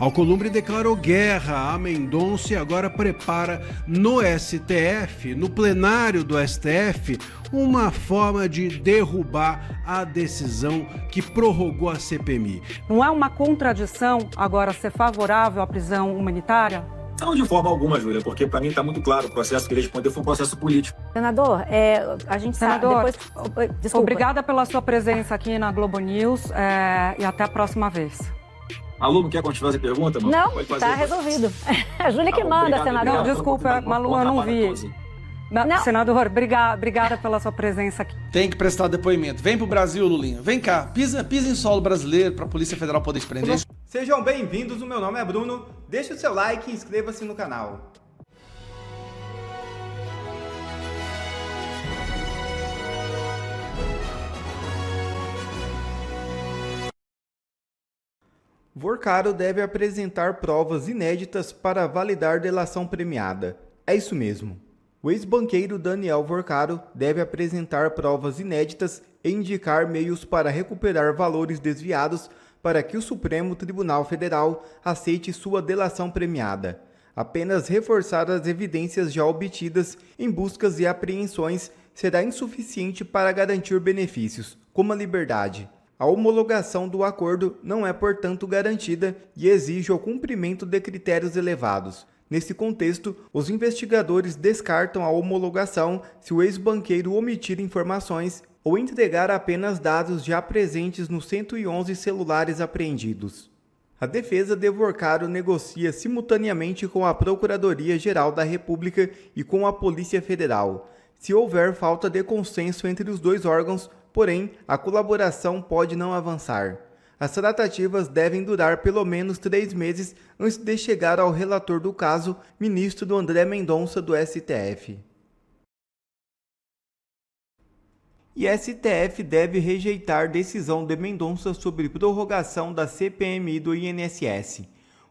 Alcolumbre declarou guerra a Mendonça e agora prepara no STF, no plenário do STF, uma forma de derrubar a decisão que prorrogou a CPMI. Não é uma contradição agora ser favorável à prisão humanitária? Não, de forma alguma, Júlia, porque para mim está muito claro, o processo que ele respondeu foi um processo político. Senador, a gente Senador, sabe... Desculpa. Obrigada pela sua presença aqui na Globo News e até a próxima vez. Malu, não quer continuar essa pergunta? Não, está resolvido. A Júlia que manda, obrigado, senador. Não, desculpa, Malu, eu não vi. Não. Senador, obrigada pela sua presença aqui. Tem que prestar depoimento. Vem pro Brasil, Lulinha. Vem cá, pisa em solo brasileiro pra Polícia Federal poder te prender. Sejam bem-vindos, o meu nome é Bruno. Deixe o seu like e inscreva-se no canal. Vorcaro deve apresentar provas inéditas para validar delação premiada. É isso mesmo. O ex-banqueiro Daniel Vorcaro deve apresentar provas inéditas e indicar meios para recuperar valores desviados para que o Supremo Tribunal Federal aceite sua delação premiada. Apenas reforçar as evidências já obtidas em buscas e apreensões será insuficiente para garantir benefícios, como a liberdade. A homologação do acordo não é, portanto, garantida e exige o cumprimento de critérios elevados. Nesse contexto, os investigadores descartam a homologação se o ex-banqueiro omitir informações ou entregar apenas dados já presentes nos 111 celulares apreendidos. A defesa de Vorcaro negocia simultaneamente com a Procuradoria-Geral da República e com a Polícia Federal. Se houver falta de consenso entre os dois órgãos, porém, a colaboração pode não avançar. As tratativas devem durar pelo menos 3 meses antes de chegar ao relator do caso, ministro André Mendonça do STF. E STF deve rejeitar decisão de Mendonça sobre prorrogação da CPMI do INSS.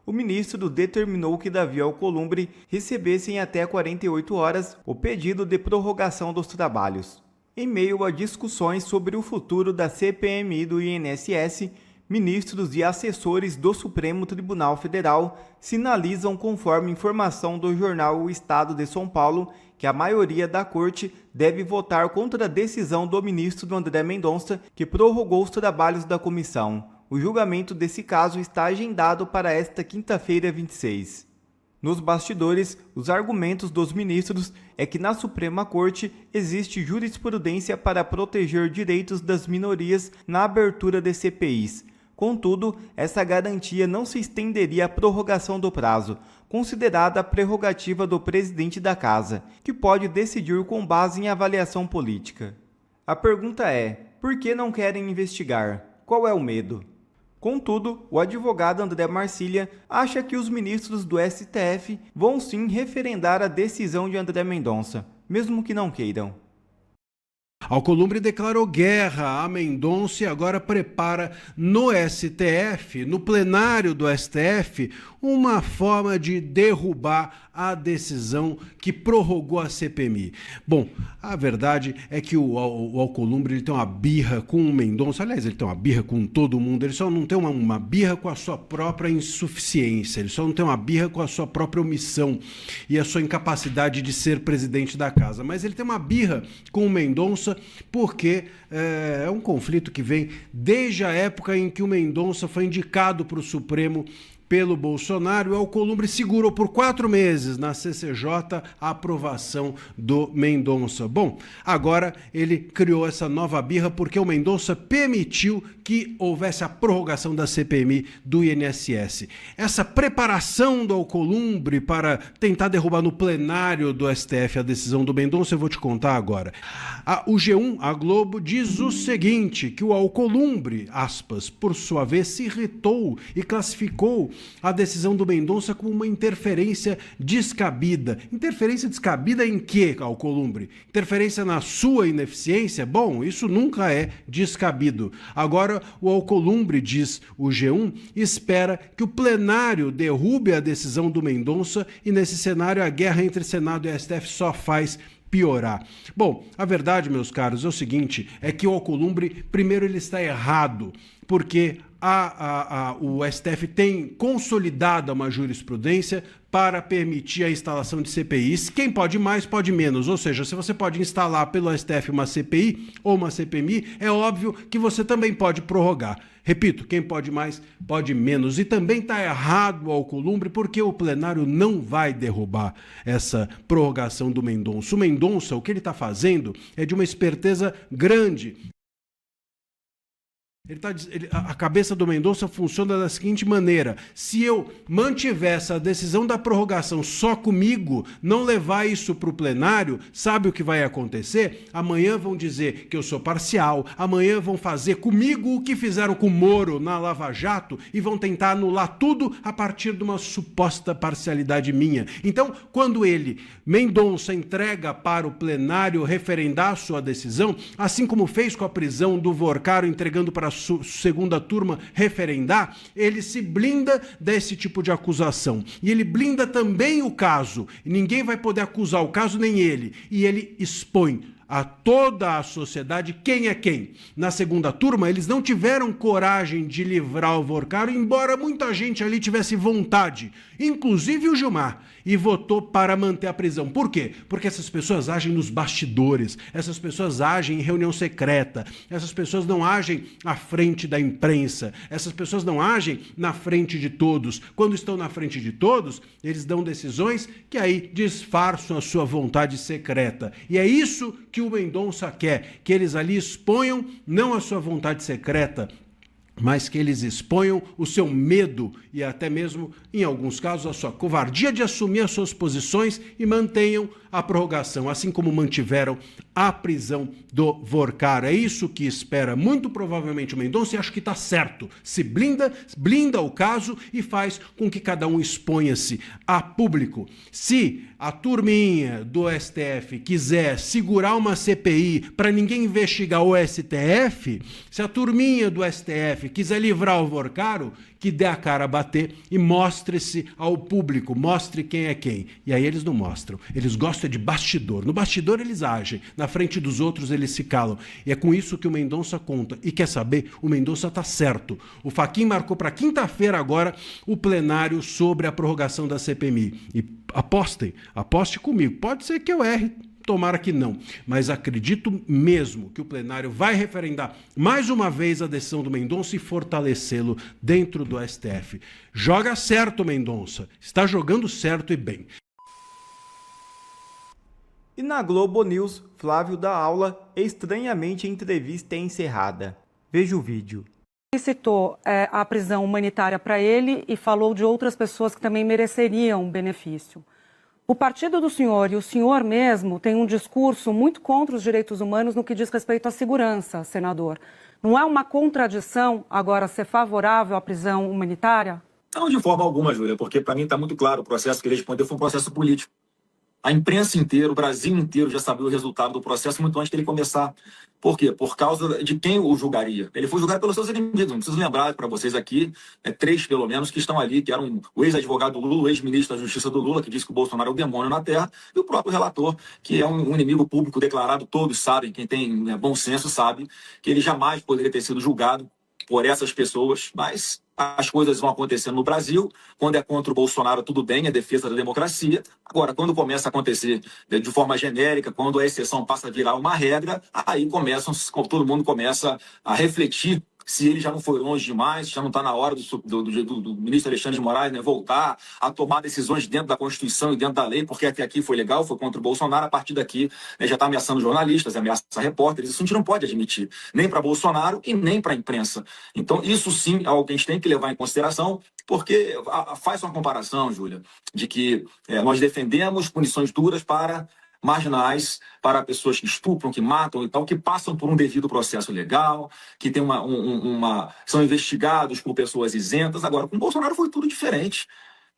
O ministro determinou que Davi Alcolumbre recebesse em até 48 horas o pedido de prorrogação dos trabalhos. Em meio a discussões sobre o futuro da CPMI do INSS, ministros e assessores do Supremo Tribunal Federal sinalizam, conforme informação do jornal O Estado de São Paulo, que a maioria da corte deve votar contra a decisão do ministro André Mendonça, que prorrogou os trabalhos da comissão. O julgamento desse caso está agendado para esta quinta-feira, 26. Nos bastidores, os argumentos dos ministros é que na Suprema Corte existe jurisprudência para proteger direitos das minorias na abertura de CPIs. Contudo, essa garantia não se estenderia à prorrogação do prazo, considerada a prerrogativa do presidente da Casa, que pode decidir com base em avaliação política. A pergunta é: por que não querem investigar? Qual é o medo? Contudo, o advogado André Marcília acha que os ministros do STF vão sim referendar a decisão de André Mendonça, mesmo que não queiram. Alcolumbre declarou guerra a Mendonça e agora prepara no STF, no plenário do STF, uma forma de derrubar a decisão que prorrogou a CPMI. Bom, a verdade é que o Alcolumbre ele tem uma birra com o Mendonça, aliás, ele tem uma birra com todo mundo, ele só não tem uma birra com a sua própria insuficiência, ele só não tem uma birra com a sua própria omissão e a sua incapacidade de ser presidente da casa, mas ele tem uma birra com o Mendonça porque é um conflito que vem desde a época em que o Mendonça foi indicado para o Supremo pelo Bolsonaro. O Alcolumbre segurou por 4 meses na CCJ a aprovação do Mendonça. Bom, agora ele criou essa nova birra porque o Mendonça permitiu que houvesse a prorrogação da CPMI do INSS. Essa preparação do Alcolumbre para tentar derrubar no plenário do STF a decisão do Mendonça, eu vou te contar agora. O G1, a Globo, diz o seguinte, que o Alcolumbre, aspas, por sua vez, se irritou e classificou a decisão do Mendonça como uma interferência descabida. Interferência descabida em quê, Alcolumbre? Interferência na sua ineficiência? Bom, isso nunca é descabido. Agora, o Alcolumbre, diz o G1, espera que o plenário derrube a decisão do Mendonça e, nesse cenário, a guerra entre Senado e STF só faz piorar. Bom, a verdade, meus caros, é o seguinte, é que o Alcolumbre, primeiro, ele está errado, porque o STF tem consolidado uma jurisprudência para permitir a instalação de CPIs. Quem pode mais, pode menos. Ou seja, se você pode instalar pelo STF uma CPI ou uma CPMI, é óbvio que você também pode prorrogar. Repito, quem pode mais, pode menos. E também está errado o Alcolumbre, porque o plenário não vai derrubar essa prorrogação do Mendonça. O Mendonça, o que ele está fazendo é de uma esperteza grande. A cabeça do Mendonça funciona da seguinte maneira: se eu mantiver essa decisão da prorrogação só comigo, não levar isso para o plenário, sabe o que vai acontecer? Amanhã vão dizer que eu sou parcial, amanhã vão fazer comigo o que fizeram com o Moro na Lava Jato e vão tentar anular tudo a partir de uma suposta parcialidade minha. Então, quando Mendonça, entrega para o plenário referendar sua decisão, assim como fez com a prisão do Vorcaro, entregando para a segunda turma referendar, ele se blinda desse tipo de acusação. E ele blinda também o caso. Ninguém vai poder acusar o caso, nem ele. E ele expõe a toda a sociedade quem é quem. Na segunda turma, eles não tiveram coragem de livrar o Vorcaro, embora muita gente ali tivesse vontade, inclusive o Gilmar, e votou para manter a prisão. Por quê? Porque essas pessoas agem nos bastidores, essas pessoas agem em reunião secreta, essas pessoas não agem à frente da imprensa, essas pessoas não agem na frente de todos. Quando estão na frente de todos, eles dão decisões que aí disfarçam a sua vontade secreta. E é isso que o Mendonça quer, que eles ali exponham não a sua vontade secreta, mas que eles exponham o seu medo e até mesmo, em alguns casos, a sua covardia de assumir as suas posições e mantenham a prorrogação, assim como mantiveram a prisão do Vorcaro. É isso que espera muito provavelmente o Mendonça e acho que está certo. Se blinda o caso e faz com que cada um exponha-se a público. Se a turminha do STF quiser segurar uma CPI para ninguém investigar o STF, se a turminha do STF quiser livrar o Vorcaro, que dê a cara a bater e mostre-se ao público, mostre quem é quem. E aí eles não mostram, eles gostam de bastidor. No bastidor eles agem, na frente dos outros eles se calam. E é com isso que o Mendonça conta. E quer saber? O Mendonça está certo. O Fachin marcou para quinta-feira agora o plenário sobre a prorrogação da CPMI. E aposte comigo. Pode ser que eu erre, tomara que não, mas acredito mesmo que o plenário vai referendar mais uma vez a decisão do Mendonça e fortalecê-lo dentro do STF. Joga certo, Mendonça. Está jogando certo e bem. E na Globo News, Flávio dá aula, estranhamente a entrevista é encerrada. Veja o vídeo. Ele citou a prisão humanitária para ele e falou de outras pessoas que também mereceriam um benefício. O partido do senhor e o senhor mesmo tem um discurso muito contra os direitos humanos no que diz respeito à segurança, senador. Não é uma contradição agora ser favorável à prisão humanitária? Não, de forma alguma, Júlia, porque para mim está muito claro, o processo que ele respondeu foi um processo político. A imprensa inteira, o Brasil inteiro já sabia o resultado do processo muito antes dele começar. Por quê? Por causa de quem o julgaria. Ele foi julgado pelos seus inimigos. Não preciso lembrar para vocês aqui, 3 pelo menos, que estão ali, que eram o ex-advogado do Lula, o ex-ministro da Justiça do Lula, que disse que o Bolsonaro é o demônio na Terra, e o próprio relator, que é um inimigo público declarado. Todos sabem, quem tem bom senso sabe, que ele jamais poderia ter sido julgado por essas pessoas, mas as coisas vão acontecendo no Brasil. Quando é contra o Bolsonaro, tudo bem, é defesa da democracia. Agora, quando começa a acontecer de forma genérica, quando a exceção passa a virar uma regra, aí todo mundo começa a refletir se ele já não foi longe demais, já não está na hora do ministro Alexandre de Moraes, né, voltar a tomar decisões dentro da Constituição e dentro da lei, porque até aqui foi legal, foi contra o Bolsonaro, a partir daqui, né, já está ameaçando jornalistas, ameaça repórteres. Isso a gente não pode admitir, nem para Bolsonaro e nem para a imprensa. Então, isso sim é algo que a gente tem que levar em consideração, porque faz uma comparação, Júlia, de que nós defendemos punições duras para marginais, para pessoas que estupram, que matam e tal, que passam por um devido processo legal, que tem são investigados por pessoas isentas. Agora, com o Bolsonaro foi tudo diferente.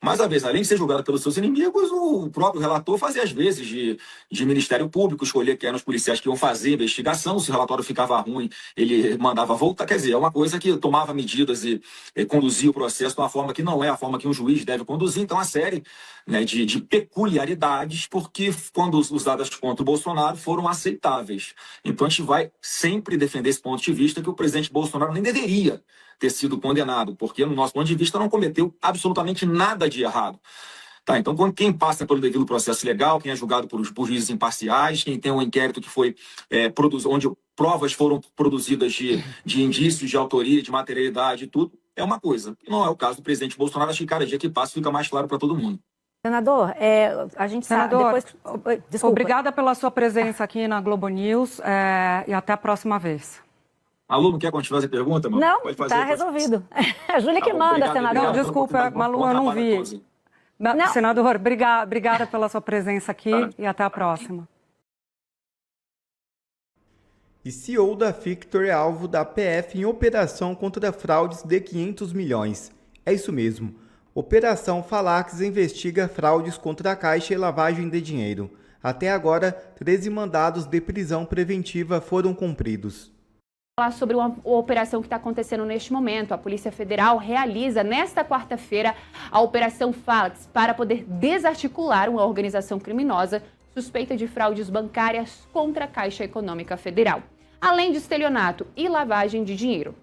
Mas, às vezes, além de ser julgado pelos seus inimigos, o próprio relator fazia, às vezes, de Ministério Público, escolher quem eram os policiais que iam fazer a investigação. Se o relatório ficava ruim, ele mandava voltar. Quer dizer, é uma coisa que tomava medidas e conduzia o processo de uma forma que não é a forma que um juiz deve conduzir. Então, uma série, né, de peculiaridades, porque quando usadas contra o Bolsonaro foram aceitáveis. Então, a gente vai sempre defender esse ponto de vista que o presidente Bolsonaro nem deveria ter sido condenado, porque, no nosso ponto de vista, não cometeu absolutamente nada de errado. Tá, então, quem passa pelo devido processo legal, quem é julgado por juízes imparciais, quem tem um inquérito que foi onde provas foram produzidas de indícios de autoria, de materialidade e tudo, é uma coisa. Não é o caso do presidente Bolsonaro, acho que cada dia que passa fica mais claro para todo mundo. Senador, a gente Senador, sabe depois... Desculpa. Obrigada pela sua presença aqui na Globo News e até a próxima vez. Alô, não quer continuar essa pergunta, mano? Não, Pode fazer, está resolvido. A Júlia que manda, obrigado, senador. Não, desculpa, Malu, eu não vi. Não. Senador, obrigada pela sua presença aqui e até a próxima. E CEO da Victor é alvo da PF em operação contra fraudes de 500 milhões. É isso mesmo. Operação Falax investiga fraudes contra a Caixa e lavagem de dinheiro. Até agora, 13 mandados de prisão preventiva foram cumpridos. Falar sobre uma operação que está acontecendo neste momento. A Polícia Federal realiza nesta quarta-feira a Operação Falax para poder desarticular uma organização criminosa suspeita de fraudes bancárias contra a Caixa Econômica Federal, além de estelionato e lavagem de dinheiro.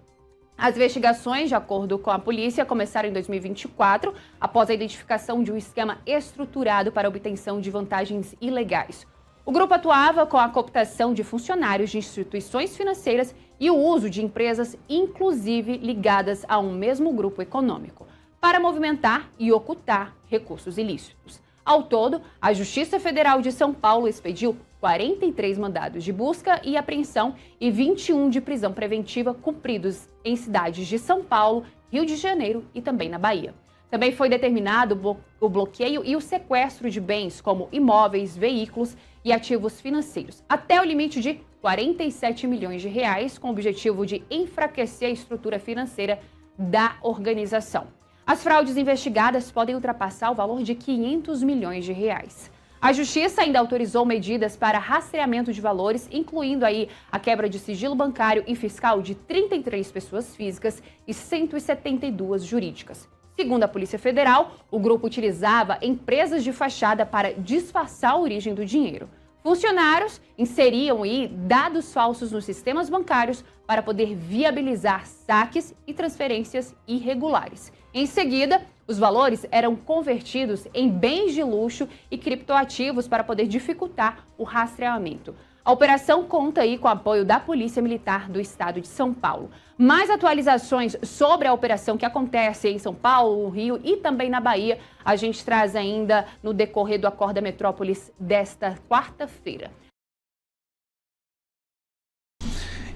As investigações, de acordo com a polícia, começaram em 2024, após a identificação de um esquema estruturado para a obtenção de vantagens ilegais. O grupo atuava com a cooptação de funcionários de instituições financeiras e o uso de empresas, inclusive ligadas a um mesmo grupo econômico, para movimentar e ocultar recursos ilícitos. Ao todo, a Justiça Federal de São Paulo expediu 43 mandados de busca e apreensão e 21 de prisão preventiva cumpridos em cidades de São Paulo, Rio de Janeiro e também na Bahia. Também foi determinado o bloqueio e o sequestro de bens como imóveis, veículos e ativos financeiros, até o limite de 47 milhões de reais, com o objetivo de enfraquecer a estrutura financeira da organização. As fraudes investigadas podem ultrapassar o valor de 500 milhões de reais. A Justiça ainda autorizou medidas para rastreamento de valores, incluindo aí a quebra de sigilo bancário e fiscal de 33 pessoas físicas e 172 jurídicas. Segundo a Polícia Federal, o grupo utilizava empresas de fachada para disfarçar a origem do dinheiro. Funcionários inseriam aí dados falsos nos sistemas bancários para poder viabilizar saques e transferências irregulares. Em seguida, os valores eram convertidos em bens de luxo e criptoativos para poder dificultar o rastreamento. A operação conta aí com o apoio da Polícia Militar do Estado de São Paulo. Mais atualizações sobre a operação que acontece em São Paulo, Rio e também na Bahia, a gente traz ainda no decorrer do Acorda Metrópolis desta quarta-feira.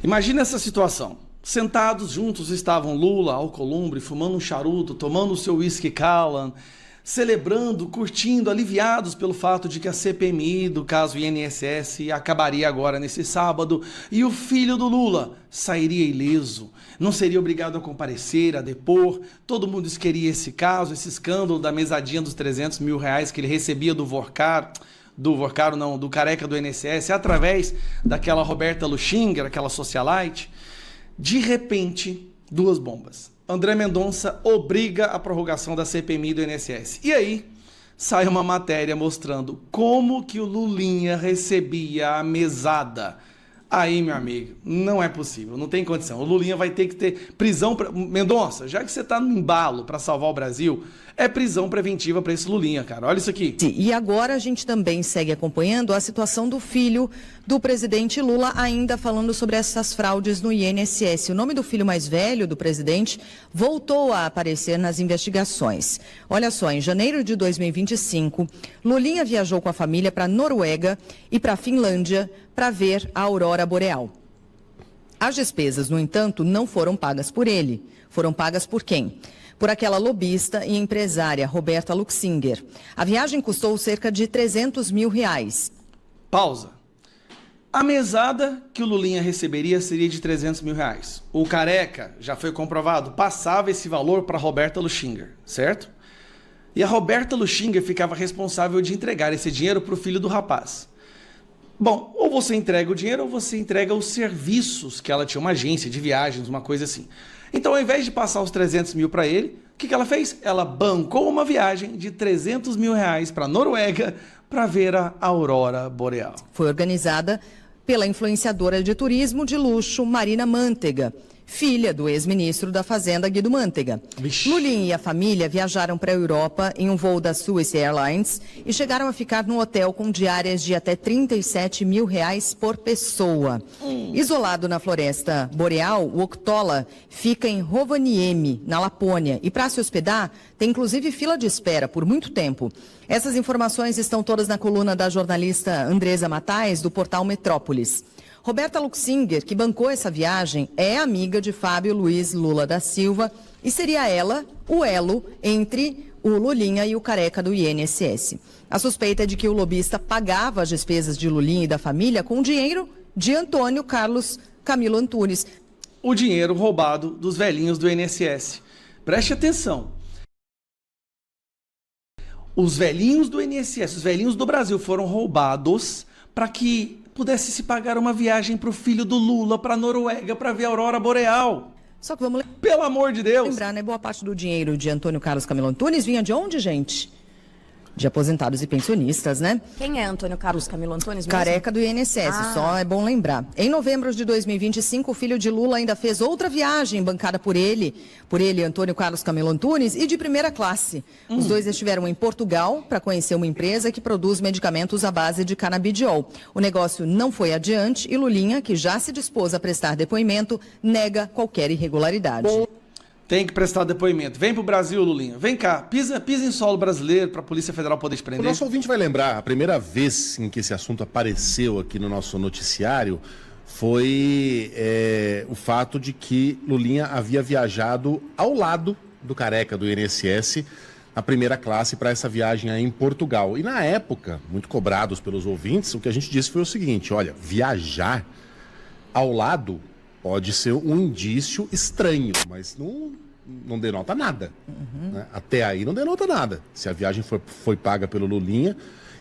Imagina essa situação. Sentados juntos estavam Lula, Alcolumbre, fumando um charuto, tomando o seu whisky Callan, celebrando, curtindo, aliviados pelo fato de que a CPMI do caso INSS acabaria agora nesse sábado e o filho do Lula sairia ileso, não seria obrigado a comparecer, a depor. Todo mundo queria esse caso, esse escândalo da mesadinha dos 300 mil reais que ele recebia do careca do INSS, através daquela Roberta Luxinger, aquela socialite. De repente, duas bombas. André Mendonça obriga a prorrogação da CPMI do INSS. E aí, sai uma matéria mostrando como que o Lulinha recebia a mesada. Aí, meu amigo, não é possível, não tem condição. O Lulinha vai ter que ter prisão... Mendonça, já que você tá no embalo para salvar o Brasil, é prisão preventiva para esse Lulinha, cara. Olha isso aqui. E agora a gente também segue acompanhando a situação do filho do presidente Lula, ainda falando sobre essas fraudes no INSS. O nome do filho mais velho do presidente voltou a aparecer nas investigações. Olha só, em janeiro de 2025, Lulinha viajou com a família para a Noruega e para a Finlândia para ver a aurora boreal. As despesas, no entanto, não foram pagas por ele. Foram pagas por quem? Por aquela lobista e empresária Roberta Luxinger. A viagem custou cerca de 300 mil reais. Pausa. A mesada que o Lulinha receberia seria de 300 mil reais. O careca, já foi comprovado, passava esse valor para Roberta Luxinger, certo? E a Roberta Luxinger ficava responsável de entregar esse dinheiro para o filho do rapaz. Bom, ou você entrega o dinheiro ou você entrega os serviços que ela tinha, uma agência de viagens, uma coisa assim. Então, ao invés de passar os 300 mil para ele, o que ela fez? Ela bancou uma viagem de 300 mil reais para a Noruega para ver a aurora boreal. Foi organizada pela influenciadora de turismo de luxo Marina Mantega, filha do ex-ministro da Fazenda, Guido Mantega. Vixe. Lulinha e a família viajaram para a Europa em um voo da Swiss Airlines e chegaram a ficar no hotel com diárias de até R$37 mil por pessoa. Isolado na floresta boreal, o Octola fica em Rovaniemi, na Lapônia, e para se hospedar tem inclusive fila de espera por muito tempo. Essas informações estão todas na coluna da jornalista Andresa Matais, do portal Metrópolis. Roberta Luxinger, que bancou essa viagem, é amiga de Fábio Luiz Lula da Silva e seria ela o elo entre o Lulinha e o careca do INSS. A suspeita é de que o lobista pagava as despesas de Lulinha e da família com dinheiro de Antônio Carlos Camilo Antunes. O dinheiro roubado dos velhinhos do INSS. Preste atenção. Os velhinhos do INSS, os velhinhos do Brasil foram roubados para que pudesse se pagar uma viagem para o filho do Lula para a Noruega para ver a aurora boreal. Só que vamos Pelo amor de Deus. lembrar, né? Boa parte do dinheiro de Antônio Carlos Camilo Antunes vinha de onde, gente? De aposentados e pensionistas, né? Quem é Antônio Carlos Camilo Antunes mesmo? Careca do INSS, só é bom lembrar. Em novembro de 2025, o filho de Lula ainda fez outra viagem bancada por ele, Antônio Carlos Camilo Antunes, e de primeira classe. Os dois estiveram em Portugal para conhecer uma empresa que produz medicamentos à base de canabidiol. O negócio não foi adiante e Lulinha, que já se dispôs a prestar depoimento, nega qualquer irregularidade. Tem que prestar depoimento. Vem pro Brasil, Lulinha. Vem cá, pisa em solo brasileiro para a Polícia Federal poder te O prender. nosso ouvinte vai lembrar, a primeira vez em que esse assunto apareceu aqui no nosso noticiário foi o fato de que Lulinha havia viajado ao lado do careca do INSS na primeira classe para essa viagem aí em Portugal. E na época, muito cobrados pelos ouvintes, o que a gente disse foi o seguinte: olha, viajar ao lado pode ser um indício estranho, mas não denota nada. Né? Até aí não denota nada. Se a viagem foi paga pelo Lulinha,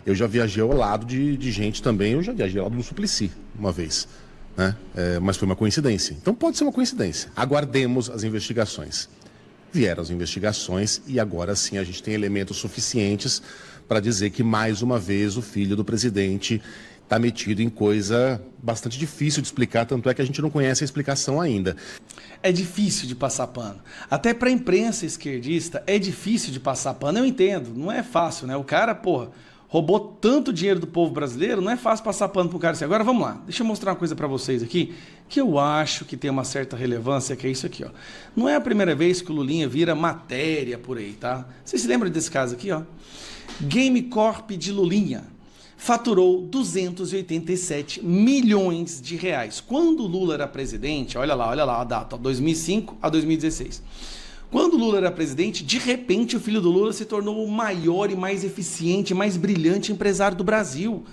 eu já viajei ao lado de gente também, eu já viajei ao lado do Suplicy uma vez. Né? Mas foi uma coincidência. Então pode ser uma coincidência. Aguardemos as investigações. Vieram as investigações e agora sim a gente tem elementos suficientes para dizer que mais uma vez o filho do presidente está metido em coisa bastante difícil de explicar, tanto é que a gente não conhece a explicação ainda. É difícil de passar pano. Até para a imprensa esquerdista é difícil de passar pano. Eu entendo, não é fácil, né? O cara, roubou tanto dinheiro do povo brasileiro, não é fácil passar pano pro cara assim. Agora vamos lá, deixa eu mostrar uma coisa para vocês aqui, que eu acho que tem uma certa relevância, que é isso aqui, ó. Não é a primeira vez que o Lulinha vira matéria por aí, tá? Vocês se lembram desse caso aqui, ó? Game Corp de Lulinha faturou 287 milhões de reais. Quando o Lula era presidente, olha lá a data, ó, 2005 a 2016. Quando o Lula era presidente, de repente o filho do Lula se tornou o maior e mais eficiente, mais brilhante empresário do Brasil.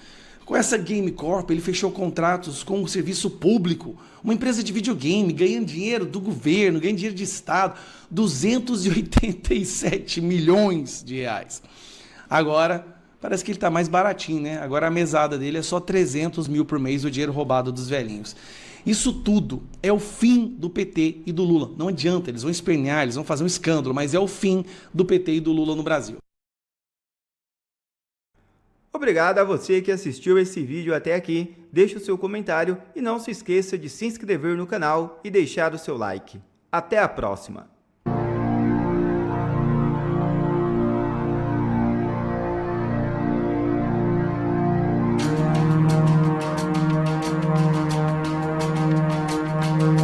Com essa Game Corp, ele fechou contratos com o serviço público, uma empresa de videogame, ganhando dinheiro do governo, ganhando dinheiro de Estado, 287 milhões de reais. Agora, parece que ele está mais baratinho, né? Agora a mesada dele é só 300 mil por mês, o dinheiro roubado dos velhinhos. Isso tudo é o fim do PT e do Lula. Não adianta, eles vão espernear, eles vão fazer um escândalo, mas é o fim do PT e do Lula no Brasil. Obrigado a você que assistiu esse vídeo até aqui. Deixe o seu comentário e não se esqueça de se inscrever no canal e deixar o seu like. Até a próxima!